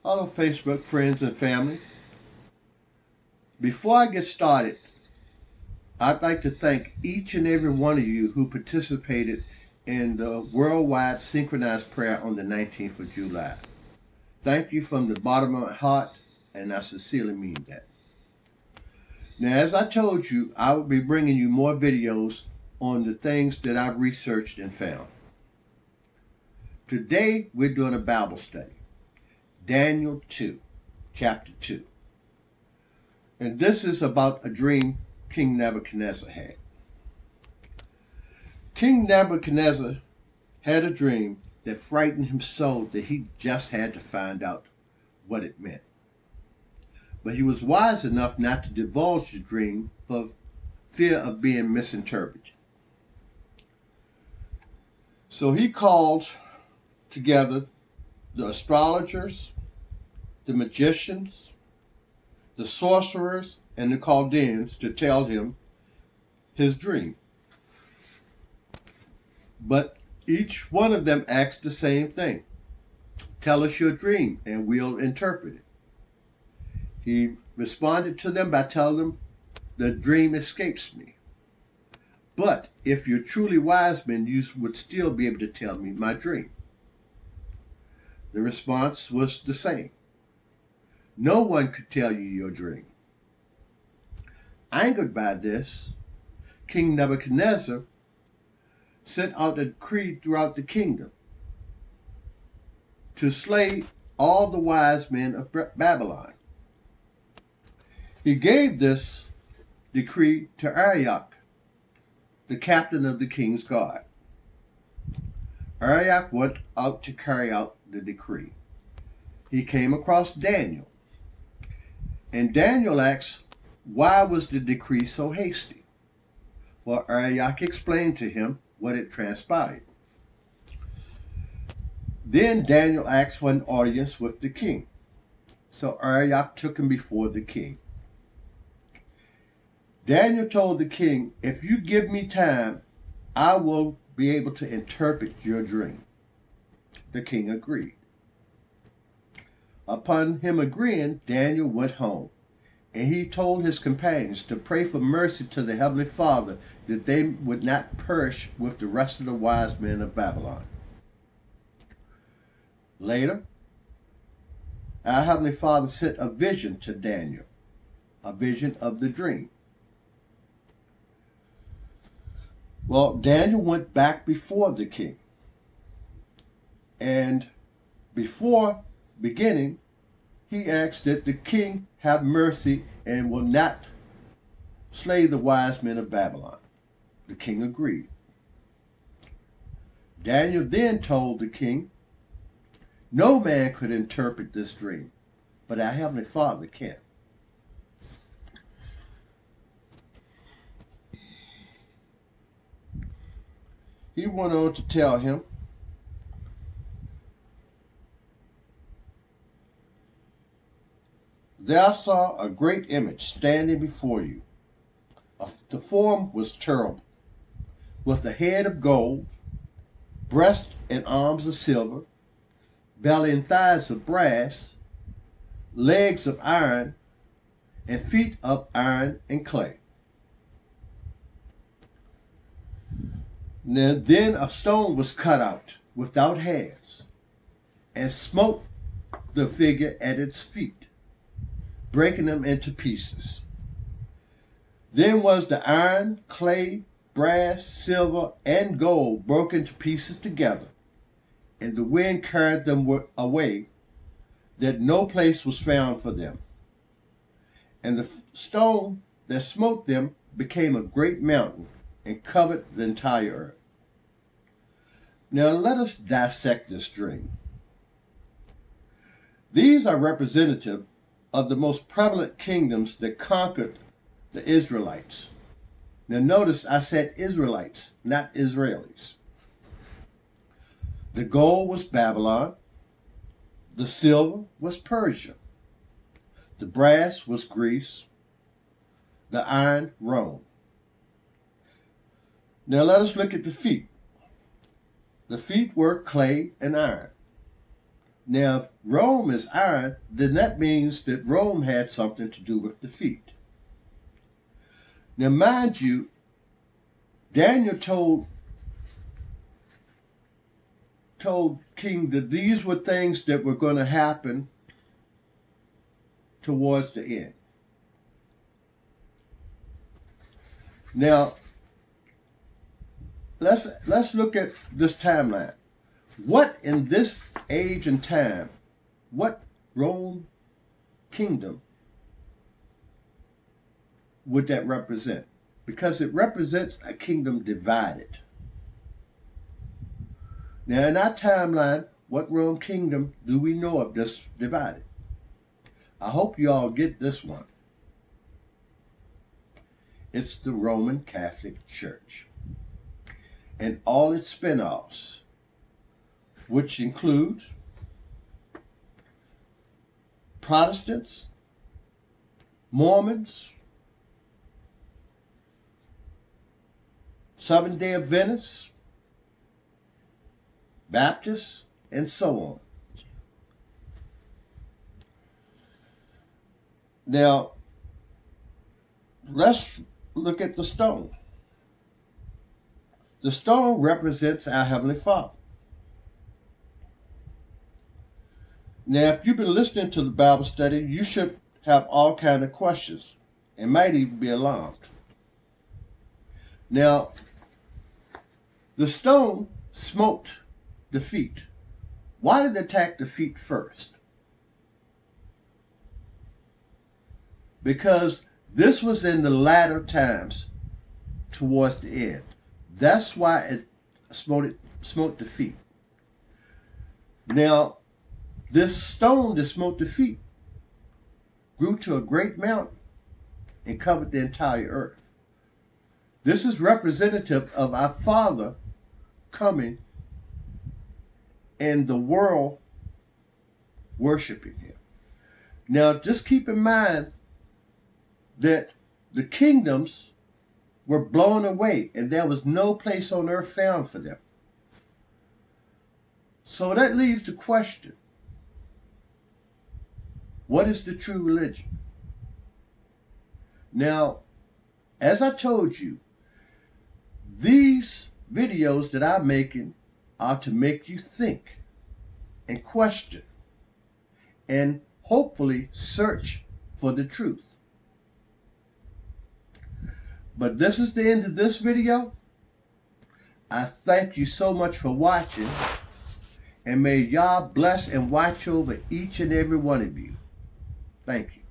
Hello, Facebook friends and family. Before I get started, I'd like to thank each and every one of you who participated in the worldwide synchronized prayer on the 19th of July. Thank you from the bottom of my heart, and I sincerely mean that. Now, as I told you, I will be bringing you more videos on the things that I've researched and found. Today, we're doing a Bible study, Daniel 2, chapter 2. And this is about a dream King Nebuchadnezzar had. King Nebuchadnezzar had a dream that frightened him so that he just had to find out what it meant. But he was wise enough not to divulge the dream for fear of being misinterpreted. So he called together the astrologers, the magicians, the sorcerers, and the Chaldeans to tell him his dream. But each one of them asked the same thing. Tell us your dream and we'll interpret it. He responded to them by telling them, the dream escapes me. But if you're truly wise men, you would still be able to tell me my dream. The response was the same. No one could tell you your dream. Angered by this, King Nebuchadnezzar sent out a decree throughout the kingdom to slay all the wise men of Babylon. He gave this decree to Arioch, the captain of the king's guard. Arioch went out to carry out the decree. He came across Daniel, and Daniel asked, why was the decree so hasty? Well, Arioch explained to him what had transpired. Then Daniel asked for an audience with the king. So Arioch took him before the king. Daniel told the king, if you give me time, I will be able to interpret your dream. The king agreed. Upon him agreeing, Daniel went home, and he told his companions to pray for mercy to the Heavenly Father that they would not perish with the rest of the wise men of Babylon. Later, our Heavenly Father sent a vision to Daniel, a vision of the dream. Well, Daniel went back before the king, and before beginning, he asked that the king have mercy and will not slay the wise men of Babylon. The king agreed. Daniel then told the king, no man could interpret this dream, but our Heavenly Father can. He went on to tell him, there saw a great image standing before you. The form was terrible, with a head of gold, breast and arms of silver, belly and thighs of brass, legs of iron, and feet of iron and clay. Now, then a stone was cut out without hands and smote the figure at its feet, breaking them into pieces. Then was the iron, clay, brass, silver, and gold broken to pieces together, and the wind carried them away, that no place was found for them. And the stone that smote them became a great mountain and covered the entire earth. Now let us dissect this dream. These are representative of the most prevalent kingdoms that conquered the Israelites. Now notice I said Israelites, not Israelis. The gold was Babylon. The silver was Persia. The brass was Greece. The iron, Rome. Now let us look at the feet. The feet were clay and iron. Now, if Rome is iron, then that means that Rome had something to do with the feet. Now, mind you, Daniel told King that these were things that were going to happen towards the end. Now, let's look at this timeline. What in this age and time, what Rome kingdom would that represent? Because it represents a kingdom divided. Now, in our timeline, what Rome kingdom do we know of this divided? I hope you all get this one. It's the Roman Catholic Church and all its spin-offs, which includes Protestants, Mormons, Seventh-day Adventists, Baptists, and so on. Now, let's look at the stone. The stone represents our Heavenly Father. Now, if you've been listening to the Bible study, you should have all kinds of questions and might even be alarmed. Now, the stone smote the feet. Why did it attack the feet first? Because this was in the latter times towards the end. That's why it smote the feet. Now, this stone that smote the feet grew to a great mountain and covered the entire earth. This is representative of our Father coming and the world worshiping him. Now, just keep in mind that the kingdoms were blown away and there was no place on earth found for them. So that leaves the question, what is the true religion? Now, as I told you, these videos that I'm making are to make you think and question and hopefully search for the truth. But this is the end of this video. I thank you so much for watching, and may Yah bless and watch over each and every one of you. Thank you.